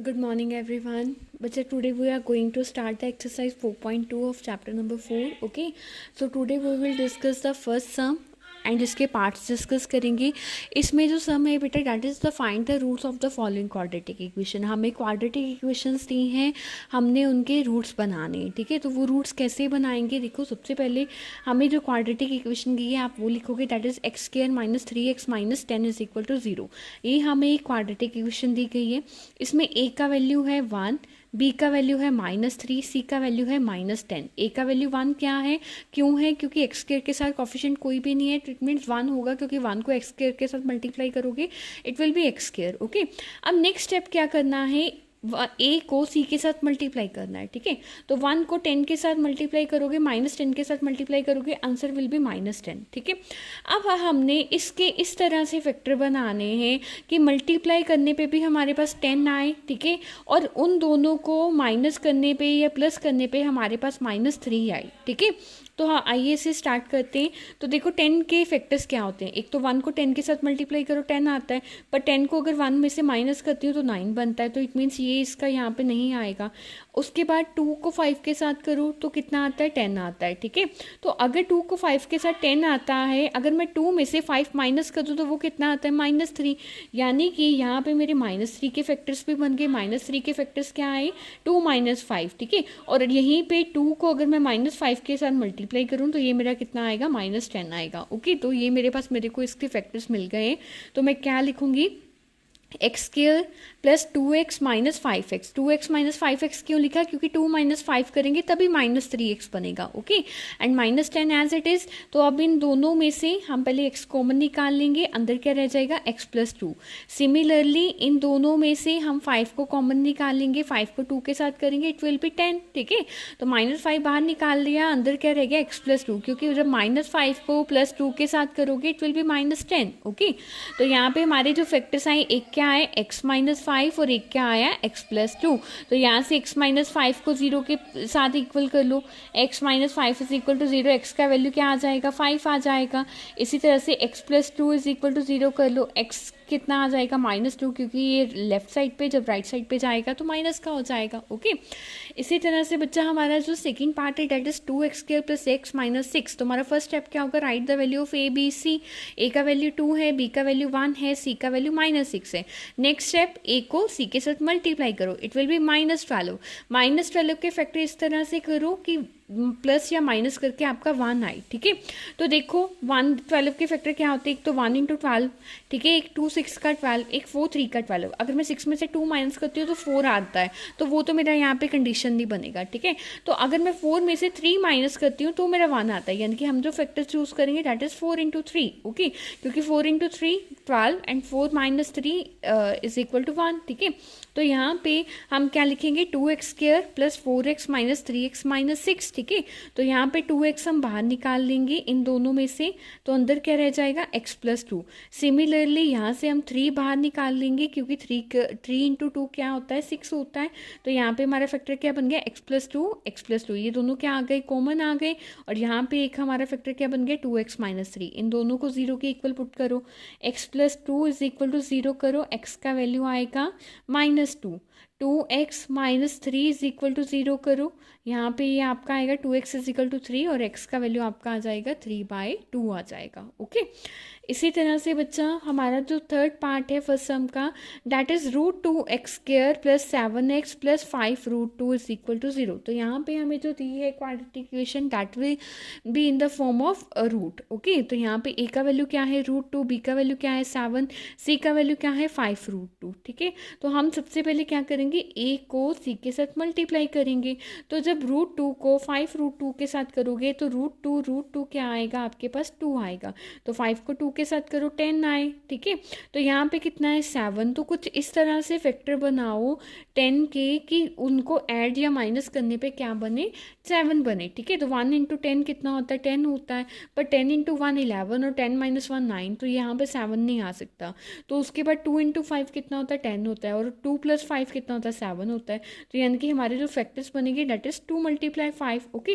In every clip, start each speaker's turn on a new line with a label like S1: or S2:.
S1: Good morning, everyone. But today we are going to start the exercise 4.2 of chapter number 4. Okay, so today we will discuss the first sum and इसके parts discuss करेंगे. इसमें जो sum है बेटा that is the find the roots of the following quadratic equation. हमें quadratic equations दी हैं, हमने उनके रूट्स बनाने हैं. ठीक है, तो वो रूट्स कैसे बनाएंगे? देखो, सबसे पहले हमें जो क्वाड्रेटिक इक्वेशन दी है आप वो लिखोगे, that is x square minus 3x minus 10 is equal to 0. ये हमें एक क्वाड्रेटिक इक्वेशन दी गई है. इसमें ए का वैल्यू है 1, बी का वैल्यू है -3, सी का वैल्यू है -10. ए का वैल्यू 1 क्या है, क्यों है? क्योंकि एक्स स्क्वायर के साथ कॉफिशिएंट कोई भी नहीं है, तो इट मीन्स 1 होगा, क्योंकि 1 को एक्स स्क्वायर के साथ मल्टीप्लाई करोगे it will be x square. Okay, अब नेक्स्ट स्टेप क्या करना है, ए को सी के साथ मल्टीप्लाई करना है. ठीक है, तो 1 को 10 के साथ मल्टीप्लाई करोगे, -10 के साथ मल्टीप्लाई करोगे, आंसर विल बी -10. ठीक है, अब हमने इसके इस तरह से फैक्टर बनाने हैं कि मल्टीप्लाई करने पे भी हमारे पास 10 आए. ठीक है, और उन दोनों को माइनस करने पे या प्लस करने पे हमारे पास -3 आए. ठीक है, तो हाँ, आइए से स्टार्ट करते हैं. तो देखो 10 के फैक्टर्स क्या होते हैं. एक तो 1 को 10 के साथ मल्टीप्लाई करो 10 आता है, पर 10 को अगर 1 में से माइनस करती हूँ तो 9 बनता है, तो इट मीन्स ये इसका यहाँ पे नहीं आएगा. उसके बाद 2 को 5 के साथ करूँ तो कितना आता है, 10 आता है. ठीक है, तो अगर 2 को 5 के साथ 10 आता है, अगर मैं 2 में से 5 माइनस कर दूँ तो वो कितना आता है, -3. यानी कि यहाँ पे मेरे -3 के फैक्टर्स भी बन गए. -3 के फैक्टर्स क्या आए, 2 - 5. ठीक है, और यहीं पे 2 को अगर मैं -5 के साथ मल्टीप्लाई करूँ तो ये मेरा कितना आएगा, -10 आएगा. ओके, तो ये मेरे को इसके फैक्टर्स मिल गए. तो मैं क्या लिखूंगी, x square plus 2x minus 5x. 2x minus 5x क्यों लिखा, क्योंकि 2 - 5 करेंगे तभी -3x बनेगा. Okay, and -10 as it is. तो अब इन दोनों में से हम पहले x कॉमन निकाल लेंगे, अंदर क्या रह जाएगा, x प्लस 2. सिमिलरली इन दोनों में से हम 5 को कॉमन निकाल लेंगे, 5 को 2 के साथ करेंगे इट विल बी 10. ठीक है, तो -5 बाहर निकाल दिया, अंदर क्या रह गया, x प्लस 2, क्योंकि जब -5 को +2 के साथ करोगे इट विल बी -10. ओके, तो यहाँ पे हमारे जो फैक्टर्स आए, एक क्या आए, x - 5 और एक क्या आया, x प्लस 2. तो यहाँ से x - 5 को 0 के साथ इक्वल कर लो, x - 5 is equal to 0, x का वैल्यू क्या आ जाएगा, 5 आ जाएगा. इसी तरह से x plus 2 is equal to 0 कर लो, x कितना आ जाएगा, -2, क्योंकि ये लेफ्ट साइड पे जब राइट साइड पे जाएगा तो माइनस का हो जाएगा. ओके, इसी तरह से बच्चा हमारा जो सेकंड पार्ट है that is 2x² plus x minus 6. तो हमारा फर्स्ट स्टेप क्या होगा, write the value of A B C. A का वैल्यू 2 है, बी का वैल्यू 1 है, सी का वैल्यू -6 है. नेक्स्ट स्टेप, ए को सी के साथ मल्टीप्लाई करो, इट विल बी -12. -12 के फैक्टर इस तरह से करो कि प्लस या माइनस करके आपका 1 आए. ठीक है, तो देखो 12 के फैक्टर क्या होते हैं, एक तो 1 × 12. ठीक है, एक 2 6 का 12, एक 4 3 का 12. अगर मैं 6 में से 2 माइनस करती हूँ तो 4 आता है, तो वो तो मेरा यहाँ पे कंडीशन नहीं बनेगा. ठीक है, तो अगर मैं 4 में से 3 माइनस करती हूँ तो मेरा 1 आता है, यानी कि हम जो फैक्टर चूज करेंगे दैट इज 4 × 3. ओके, क्योंकि 4 × 3 12 एंड 4 - 3 इज इक्वल टू 1. ठीक है, तो यहाँ पे हम क्या लिखेंगे, 2x² plus 4x minus 3x minus 6. ठीक है, तो यहाँ पे 2x हम बाहर निकाल लेंगे इन दोनों में से, तो अंदर क्या रह जाएगा, x प्लस 2. सिमिलरली यहाँ से हम 3 बाहर निकाल लेंगे, क्योंकि 3 × 2 क्या होता है, 6 होता है. तो यहाँ पे हमारा फैक्टर क्या बन गया, x प्लस 2, ये दोनों क्या आ गए, कॉमन आ गए. और यहाँ पे एक हमारा फैक्टर क्या बन गया, 2x माइनस 3. इन दोनों को 0 के इक्वल पुट करो, x plus 2 is equal to 0 करो, x का वैल्यू आएगा -2. 2x minus 3 is equal to 0 करो, यहाँ पे ये आपका आएगा 2x इज इक्वल टू 3 और x का वैल्यू आपका आ जाएगा 3/2 आ जाएगा. ओके, इसी तरह से बच्चा हमारा जो थर्ड पार्ट है फर्स्ट सम का, that is √2x² plus 7x plus 5 √2 is equal to 0. तो यहाँ पे हमें जो दी है quadratic equation that will be in the form of root. Okay, तो यहाँ पे a का वैल्यू क्या है, √2, b का वैल्यू क्या है 7, c का वैल्यू क्या है 5 √2. ठीक है, तो हम सबसे पहले क्या करेंगे, a को c के साथ मल्टीप्लाई करेंगे. तो जब √2 को 5 √2 के साथ करोगे तो √2 क्या आएगा, आपके पास 2 आएगा. तो 5 को 2 के साथ करो 10 आए. ठीक है, तो यहाँ पे कितना है 7. तो कुछ इस तरह से फैक्टर बनाओ 10 के कि उनको ऐड या माइनस करने पे क्या बने, 7 बने. ठीक है, तो 1 × 10 कितना होता है, 10 होता है, पर 10 × 1 11 और 10 - 1 9, तो यहाँ पे 7 नहीं आ सकता. तो उसके बाद 2 × 5 कितना होता है, 10 होता है, और 2 + 5 कितना होता है, 7 होता है. तो यानी कि हमारे जो फैक्टर्स बनेंगे दैट इज 2 × 5. ओके,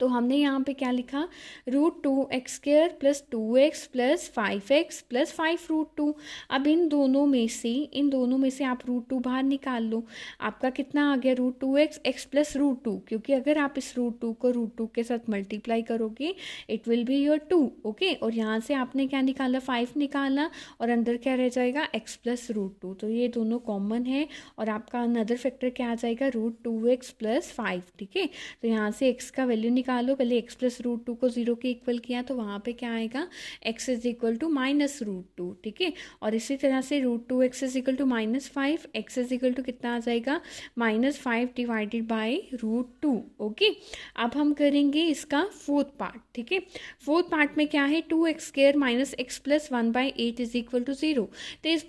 S1: तो हमने यहाँ पे क्या लिखा, √2x² plus 2x plus 5x plus 5√2। अब इन दोनों में से आप √2 बाहर निकाल लो। आपका कितना आ गया, √2x x प्लस √2, क्योंकि अगर आप इस √2 को √2 के साथ मल्टीप्लाई करोगे it will be your 2। Okay, और यहाँ से आपने क्या निकाला, 5 निकाला और अंदर क्या रह जाएगा, x प्लस √2। तो ये दोनों कॉमन है और आपका अनदर फैक्टर क्या आ जाएगा, √2x प्लस 5। ठीक है, तो यहाँ से x का वैल्यू निकालो। पहले x प्लस √2 को 0 के इक्वल किया तो वहाँ पे क्या आएगा, x इज इक्वल टू -√2। ठीक है, और इसी तरह से √2x is equal to -5, x is equal to कितना आ जाएगा, -5 डिवाइडेड बाई √2। ओके, अब हम करेंगे इसका फोर्थ पार्ट। ठीक है, फोर्थ पार्ट में क्या है, 2x² minus x plus 1/8 is equal to 0।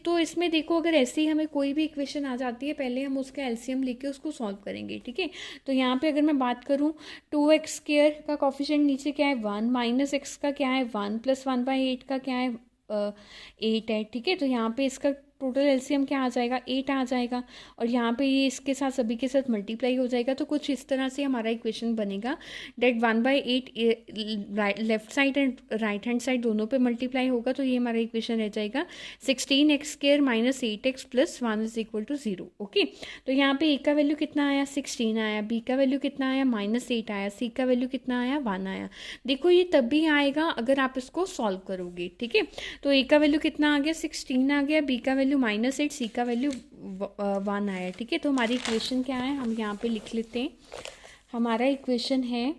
S1: तो इसमें देखो, अगर ऐसे ही हमें कोई भी इक्वेशन आ जाती है, पहले हम उसका एलसीएम लेके उसको सॉल्व करेंगे। ठीक है, तो यहाँ पे अगर मैं बात करूँ, 2x² का कॉफिशिएंट नीचे क्या है, 1, माइनस x का क्या है, 1, प्लस 1/8 का क्या है, 8 है। ठीक है, तो यहाँ पे इसका टोटल एलसीएम क्या आ जाएगा, 8 आ जाएगा, और यहाँ पे ये इसके साथ सभी के साथ मल्टीप्लाई हो जाएगा। तो कुछ इस तरह से हमारा इक्वेशन बनेगा, डेट 1/8 left side and right hand side दोनों पे मल्टीप्लाई होगा, तो ये हमारा इक्वेशन रह जाएगा 16x² minus 8x plus 1 is equal to 0। Okay, तो यहाँ पे a का वैल्यू कितना आया, 16 आया, b का वैल्यू कितना आया, -8 आया, c का वैल्यू कितना आया, 1 आया। देखो ये तब भी आएगा अगर आप इसको सॉल्व करोगे। ठीक है, तो a का वैल्यू कितना आ गया, 16 आ गया, b का वैल्यू -8, सी का वैल्यू 1 आया। ठीक है, तो हमारी इक्वेशन क्या है, हम यहाँ पे लिख लेते हैं। हमारा इक्वेशन है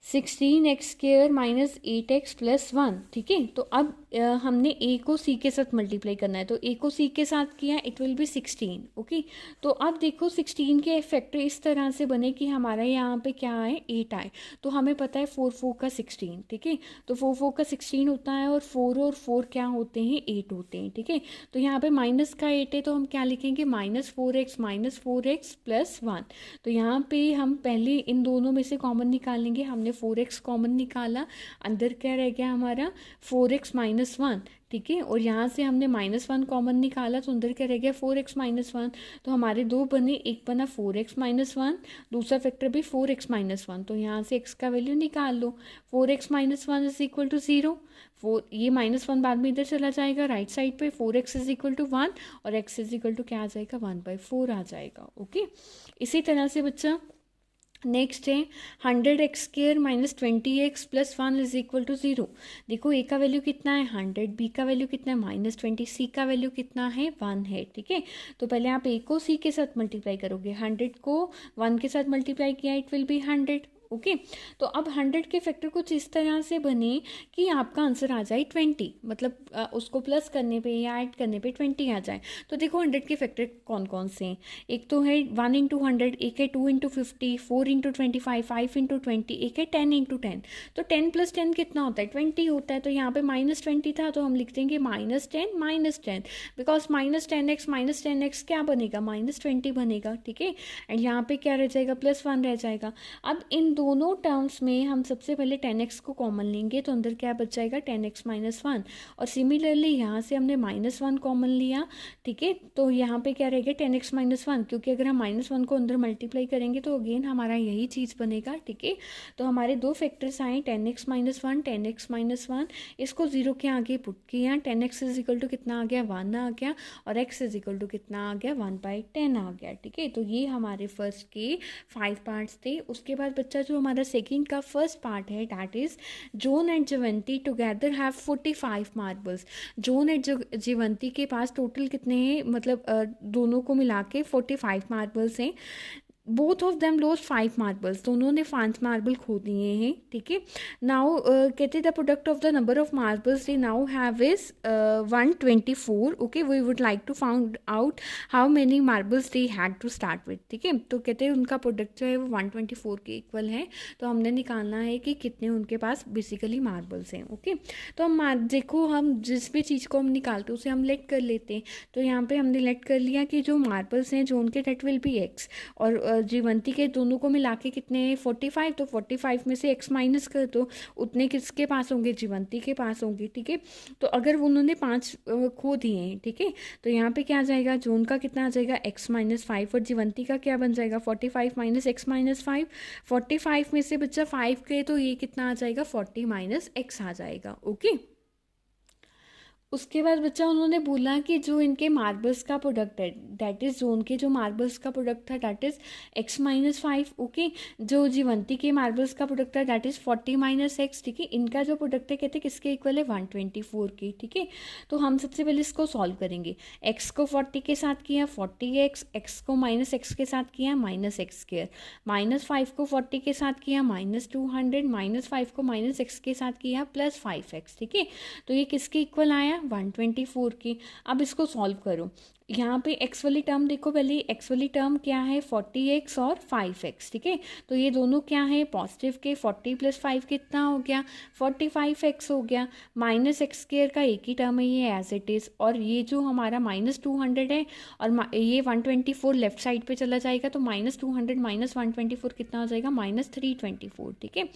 S1: 16x² माइनस 8x प्लस 1। ठीक है, तो अब हमने a को c के साथ मल्टीप्लाई करना है, तो a को c के साथ किया, इट विल बी 16। ओके, तो अब देखो 16 के फैक्टर इस तरह से बने कि हमारा यहाँ पे क्या आए, 8 आए। तो हमें पता है 4 4 का 16। ठीक है, तो 4 4 का 16 होता है और 4 और 4 क्या होते हैं, 8 होते हैं। ठीक है, तो यहाँ पे माइनस का 8 है, तो हम क्या लिखेंगे, -4x प्लस 1। तो यहाँ पे हम पहले इन दोनों में से कॉमन निकालेंगे। हमने 4x कॉमन निकाला, अंदर क्या रह गया हमारा, 4x माइनस 1। ठीक है, और यहाँ से हमने -1 कॉमन निकाला, तो अंदर क्या रह गया, 4x माइनस 1। तो हमारे दो बने, एक बना 4x माइनस 1, दूसरा फैक्टर भी 4x माइनस 1। तो यहाँ से x का वैल्यू निकाल लो, 4x minus 1 is equal to 0। ये -1 बाद में इधर चला जाएगा राइट साइड पे, 4x इज इक्वल टू 1 और x इज इक्वल टू क्या आ जाएगा, 1/4 आ जाएगा। ओके, इसी तरह से बच्चा नेक्स्ट है 100x² minus 20x plus 1 is equal to 0। देखो a का वैल्यू कितना है, 100, b का वैल्यू कितना है, -20, c का वैल्यू कितना है, 1 है। ठीक है, तो पहले आप a को c के साथ मल्टीप्लाई करोगे, 100 को 1 के साथ मल्टीप्लाई किया, इट विल बी 100। ओके, तो अब 100 के फैक्टर कुछ इस तरह से बने कि आपका आंसर आ जाए 20, मतलब उसको प्लस करने पे या ऐड करने पे 20 आ जाए। तो देखो 100 के फैक्टर कौन कौन से हैं, एक तो है 1 × 100, एक है 2 × 50, 4 × 25, 5 × 20, एक है 10 × 10। तो 10 + 10 कितना होता है, 20 होता है। तो यहाँ पे -20 था, तो हम लिख देंगे -10 बिकॉज -10x क्या बनेगा, -20 बनेगा। ठीक है, एंड यहाँ पे क्या रह जाएगा, +1 रह जाएगा। अब इन दोनों टर्म्स में हम सबसे पहले 10x को कॉमन लेंगे, तो अंदर क्या बच जाएगा, 10x माइनस 1। और सिमिलरली यहाँ से हमने -1 कॉमन लिया। ठीक है, तो यहाँ पे क्या रहेगा, 10x माइनस 1, क्योंकि अगर हम -1 को अंदर मल्टीप्लाई करेंगे तो अगेन हमारा यही चीज़ बनेगा। ठीक है, तो हमारे दो फैक्टर्स आए, 10x माइनस 1, 10x माइनस 1, इसको 0 के आगे पुट किया, 10x इज इक्वल टू कितना आ गया, 1 आ गया, और x इज इक्वल टू कितना आ गया, 1/10 आ गया। ठीक है, तो ये हमारे फर्स्ट के 5 पार्ट्स थे। उसके बाद बच्चा जो हमारा सेकंड का फर्स्ट पार्ट है, that is John and Jivanti together have 45 marbles. John and Jivanti के पास टोटल कितने हैं, मतलब दोनों को मिला के 45 मार्बल्स हैं। Both of them lost 5 marbles, दोनों ने 5 मार्बल खो दिए हैं। ठीक है, नाउ कहते the product of the number of marbles they now have is 124। Okay, we would like to found out how many marbles they had to start with. ठीक है, तो कहते हैं उनका प्रोडक्ट जो है वो 124 के इक्वल है। तो हमने निकालना है कि कितने उनके पास बेसिकली मार्बल्स हैं। ओके, तो हम देखो, हम जिस भी चीज़ को हम निकालते हैं उसे हम लेट कर लेते हैं। तो यहाँ पे हमने लेट कर लिया कि जो मार्बल्स हैं जो उनके डेट विल बी x, और जीवंती के दोनों को मिला के कितने 45, तो 45 में से x माइनस कर दो, उतने किसके पास होंगे, जीवंती के पास होंगे। ठीक है, तो अगर उन्होंने 5 खो दिए हैं, ठीक है, तो यहाँ पे क्या आ जाएगा, जोन का कितना आ जाएगा x माइनस 5, और जीवंती का क्या बन जाएगा 45 माइनस x माइनस 5, 45 में से बच्चा 5 के, तो ये कितना आ जाएगा 40 माइनस x आ जाएगा। ओके, उसके बाद बच्चा उन्होंने बोला कि जो इनके मार्बल्स का प्रोडक्ट है, दैट इज़ जोन के जो मार्बल्स का प्रोडक्ट था that is x minus 5। Okay, जो जीवंती के मार्बल्स का प्रोडक्ट था दैट इज़ 40 माइनस x। ठीक है, इनका जो प्रोडक्ट है कहते हैं किसके इक्वल है, 124 के। ठीक है, तो हम सबसे पहले इसको सॉल्व करेंगे। x को 40 के साथ किया 40x, x को माइनस x के साथ किया माइनस x स्क्वायर, माइनस 5 को 40 के साथ किया माइनस 200, माइनस 5 को माइनस x के साथ किया प्लस 5x। ठीक है, तो ये किसके इक्वल आया, 124 की। अब इसको सॉल्व करो, यहाँ पे x वाली टर्म देखो, पहले x वाली टर्म क्या है 40x और 5x। ठीक है, तो ये दोनों क्या है पॉजिटिव के, 40 प्लस 5 कितना हो गया 45x हो गया, माइनस एक्स स्क्वायर का एक ही टर्म है ये एज इट इज़, और ये जो हमारा माइनस 200 है और ये 124 लेफ्ट साइड पे चला जाएगा, तो माइनस 200 माइनस 124 कितना हो जाएगा माइनस 324। ठीक है,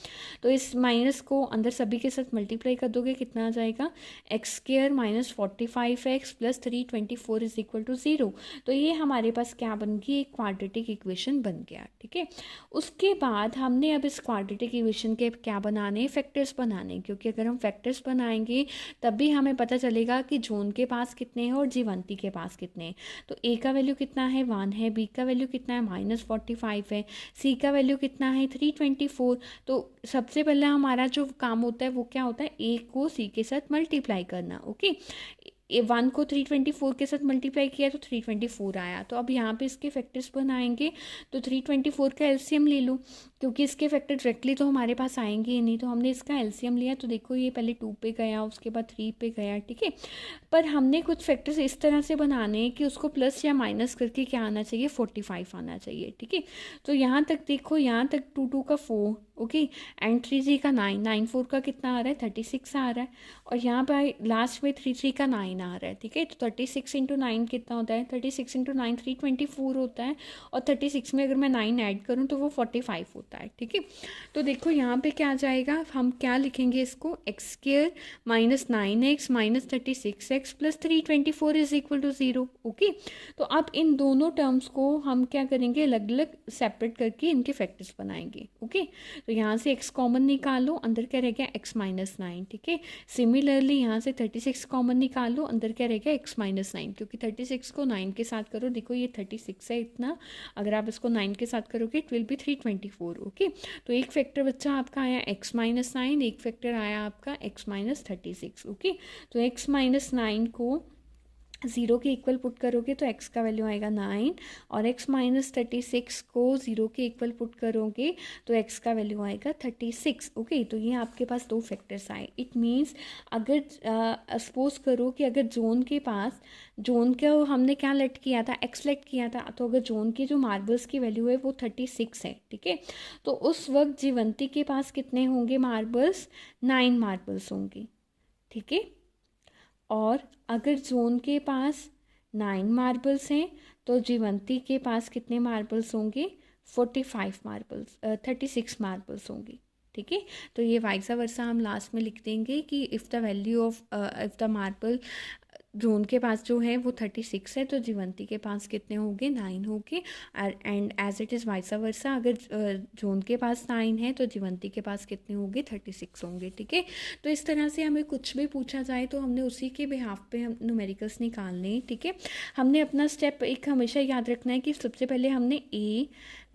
S1: तो इस माइनस को अंदर सभी के साथ मल्टीप्लाई कर दोगे, कितना आ जाएगा x square minus 45x plus 324 is equal to 0। तो ये हमारे पास क्या बन गई, एक क्वाड्रेटिक इक्वेशन बन गया। ठीक है, उसके बाद हमने अब इस क्वाड्रेटिक इक्वेशन के क्या बनाने, फैक्टर्स बनाने, क्योंकि अगर हम फैक्टर्स बनाएंगे तभी हमें पता चलेगा कि जोन के पास कितने हैं और जीवंती के पास कितने हैं। तो ए का वैल्यू कितना है 1 है, बी का वैल्यू कितना है माइनस 45 है, सी का वैल्यू कितना है 324। तो सबसे पहले हमारा जो काम होता है वो क्या होता है, ए को सी के साथ मल्टीप्लाई करना। ओके, 1 को 324 के साथ मल्टीप्लाई किया तो 324 आया। तो अब यहाँ पे इसके फैक्टर्स बनाएंगे, तो 324 का एलसीएम ले लो, क्योंकि इसके फैक्टर डायरेक्टली तो हमारे पास आएंगे ही नहीं, तो हमने इसका एलसीएम लिया। तो देखो ये पहले 2 पे गया, उसके बाद 3 पे गया। ठीक है, पर हमने कुछ फैक्टर्स इस तरह से बनाने हैं कि उसको प्लस या माइनस करके क्या आना चाहिए 45 आना चाहिए। ठीक है, तो यहाँ तक देखो, यहाँ तक 2 2 का 4, ओके, एंड 3 3 का 9, 9 4 का कितना आ रहा है 36 आ रहा है, और यहाँ पर लास्ट में 3 3 का 9 आ रहा है। ठीक है, तो 36 इंटू 9 कितना होता है, 36 इंटू 9 324 होता है, और 36 में अगर मैं 9 ऐड करूँ तो वो 45 होता है। ठीक है, तो देखो यहाँ पे क्या आ जाएगा, हम क्या लिखेंगे इसको, x square minus 9x minus 36x plus 324 is equal to 0। Okay, तो अब इन दोनों टर्म्स को हम क्या करेंगे, अलग अलग सेपरेट करके इनके फैक्टर्स बनाएंगे। ओके, तो यहाँ से x कॉमन निकालो, अंदर क्या रह गया x माइनस 9। ठीक है, सिमिलरली यहाँ से 36 कॉमन निकालो, अंदर क्या रह गया x माइनस 9, क्योंकि 36 को 9 के साथ करो, देखो ये 36 है इतना, अगर आप इसको 9 के साथ करोगे इट विल बी 324। ओके, तो एक फैक्टर बच्चा आपका आया x माइनस 9, एक फैक्टर आया आपका x माइनस 36। ओके, तो x माइनस 9 को 0 के इक्वल पुट करोगे तो x का वैल्यू आएगा 9, और x माइनस 36 को 0 के इक्वल पुट करोगे तो x का वैल्यू आएगा 36। ओके, तो ये आपके पास दो फैक्टर्स आए। इट मीन्स अगर सपोज करो कि अगर जोन के पास, जोन का हमने क्या लेट किया था, x लेट किया था, तो अगर जोन की जो मार्बल्स की वैल्यू है वो 36 है। ठीक है, तो उस वक्त जीवंती के पास कितने होंगे मार्बल्स, 9 मार्बल्स होंगे। ठीक है, और अगर जोन के पास 9 मार्बल्स हैं तो जीवंती के पास कितने मार्बल्स होंगे, 45 मार्बल्स 36 मार्बल्स होंगे। ठीक है, तो ये वाइसा वर्सा हम लास्ट में लिख देंगे कि if the value of if the marble zone के पास जो है वो 36 है तो जीवंती के पास कितने होंगे 9 होंगे, and as it is vice versa, अगर जोन के पास 9 है तो जीवंती के पास कितने होंगे 36 होंगे। ठीक है, तो इस तरह से हमें कुछ भी पूछा जाए तो हमने उसी के बिहाफ पे हम न्यूमेरिकल्स निकालने हैं। ठीक है, हमने अपना स्टेप एक हमेशा याद रखना है कि सबसे पहले हमने ए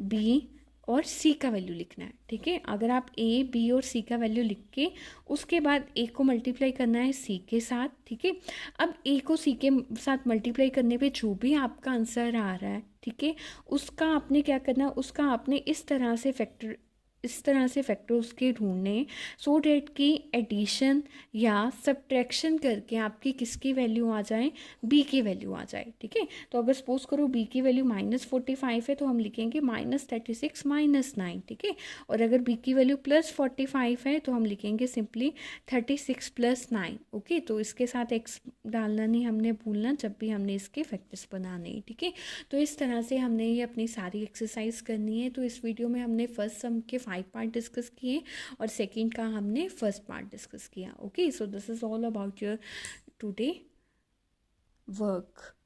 S1: बी और सी का वैल्यू लिखना है। ठीक है, अगर आप ए बी और सी का वैल्यू लिख के उसके बाद ए को मल्टीप्लाई करना है सी के साथ। ठीक है, अब ए को सी के साथ मल्टीप्लाई करने पे जो भी आपका आंसर आ रहा है, ठीक है, उसका आपने क्या करना है, उसका आपने इस तरह से फैक्टर इस तरह से फैक्टर्स के ढूंढने सो डैट कि एडिशन या सब्ट्रैक्शन करके आपकी किसकी वैल्यू आ जाए, बी की वैल्यू आ जाए, ठीक है। तो अगर सपोज करो बी की वैल्यू -45 है तो हम लिखेंगे -36 -9, ठीक है। और अगर बी की वैल्यू +45 है तो हम लिखेंगे सिंपली 36 + 9, ओके। तो इसके साथ एक्स डालना नहीं हमने भूलना जब भी हमने इसके फैक्टर्स बनाने हैं, ठीक है। तो इस तरह से हमने ये अपनी सारी एक्सरसाइज करनी है। तो इस वीडियो में हमने फर्स्ट सम के 5 पार्ट डिस्कस किए और सेकंड का हमने फर्स्ट पार्ट डिस्कस किया, okay. So this is all about your today work.